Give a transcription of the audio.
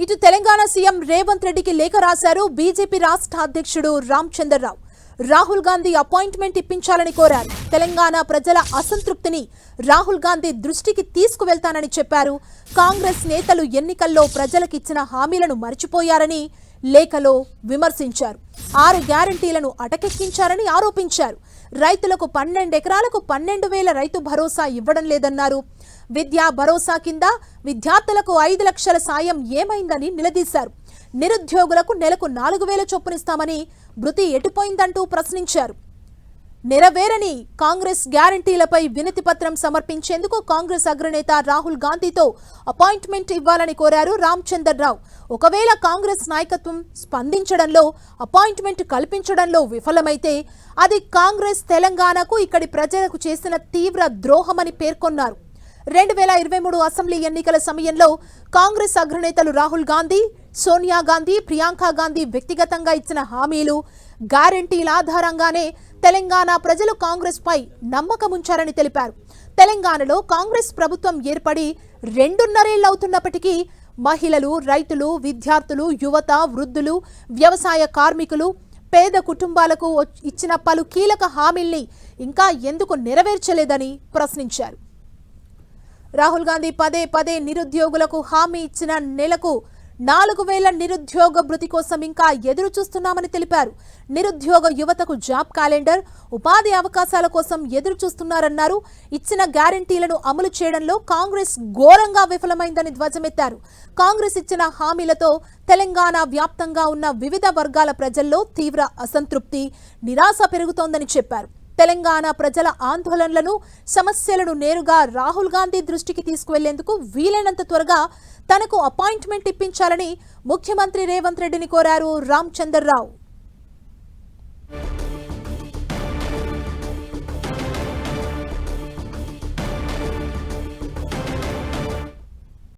ఇటు తెలంగాణ సీఎం రేవంత్ రెడ్డికి లేఖ రాశారు బీజేపీ రాష్ట్ర అధ్యక్షుడు రామచంద్రరావు. రాహుల్ గాంధీ అపాయింట్మెంట్ ఇప్పించాలని కోరారు. తెలంగాణ ప్రజల అసంతృప్తిని రాహుల్ గాంధీ దృష్టికి తీసుకువెళ్తానని చెప్పారు. కాంగ్రెస్ నేతలు ఎన్నికల్లో ప్రజలకిచ్చిన హామీలను మర్చిపోయారని లేఖలో విమర్శించారు. 6 గ్యారంటీలను అటకెక్కించారని ఆరోపించారు. రైతులకు 12 ఎకరాలకు 12,000 రైతు భరోసా ఇవ్వడం లేదన్నారు. విద్యా భరోసా కింద విద్యార్థులకు 5 లక్షల సాయం ఏమైందని నిలదీశారు. నిరుద్యోగులకు నెలకు 4,000 చొప్పునిస్తామని భృతి ఎటుపోయిందంటూ ప్రశ్నించారు. నెరవేరని కాంగ్రెస్ గ్యారంటీలపై వినతి పత్రం సమర్పించేందుకు కాంగ్రెస్ అగ్రనేత రాహుల్ గాంధీతో అపాయింట్మెంట్ ఇవ్వాలని కోరారు రామచంద్రరావు. ఒకవేళ కాంగ్రెస్ నాయకత్వం స్పందించడంలో, అపాయింట్మెంట్ కల్పించడంలో విఫలమైతే అది కాంగ్రెస్ తెలంగాణకు, ఇక్కడి ప్రజలకు చేసిన తీవ్ర ద్రోహమని పేర్కొన్నారు. 2023 అసెంబ్లీ ఎన్నికల సమయంలో కాంగ్రెస్ అగ్రనేతలు రాహుల్ గాంధీ, సోనియా గాంధీ, ప్రియాంక గాంధీ వ్యక్తిగతంగా ఇచ్చిన హామీలు, గ్యారంటీల ఆధారంగానే తెలంగాణ ప్రజలు కాంగ్రెస్ పై నమ్మకం ఉంచారని తెలిపారు. తెలంగాణలో కాంగ్రెస్ ప్రభుత్వం ఏర్పడి 2.5 ఏళ్లు అవుతున్నప్పటికీ మహిళలు, రైతులు, విద్యార్థులు, యువత, వృద్ధులు, వ్యవసాయ కార్మికులు, పేద కుటుంబాలకు ఇచ్చిన పలు కీలక హామీల్ని ఇంకా ఎందుకు నెరవేర్చలేదని ప్రశ్నించారు. రాహుల్ గాంధీ పదే నిరుద్యోగులకు హామీ ఇచ్చిన నెలకు 4,000 నిరుద్యోగ భృతి కోసం ఇంకా ఎదురు చూస్తున్నామని తెలిపారు. నిరుద్యోగ యువతకు జాబ్ క్యాలెండర్, ఉపాధి అవకాశాల కోసం ఎదురు చూస్తున్నారన్నారు. ఇచ్చిన గ్యారంటీలను అమలు చేయడంలో కాంగ్రెస్ ఘోరంగా విఫలమైందని ధ్వజమెత్తారు. కాంగ్రెస్ ఇచ్చిన హామీలతో తెలంగాణ వ్యాప్తంగా ఉన్న వివిధ వర్గాల ప్రజల్లో తీవ్ర అసంతృప్తి, నిరాశ పెరుగుతోందని చెప్పారు. తెలంగాణ ప్రజల ఆందోళనలను, సమస్యలను నేరుగా రాహుల్ గాంధీ దృష్టికి తీసుకువెళ్లేందుకు వీలైనంత త్వరగా తనకు అపాయింట్మెంట్ ఇప్పించాలని ముఖ్యమంత్రి రేవంత్ రెడ్డిని కోరారు రామచంద్రరావు.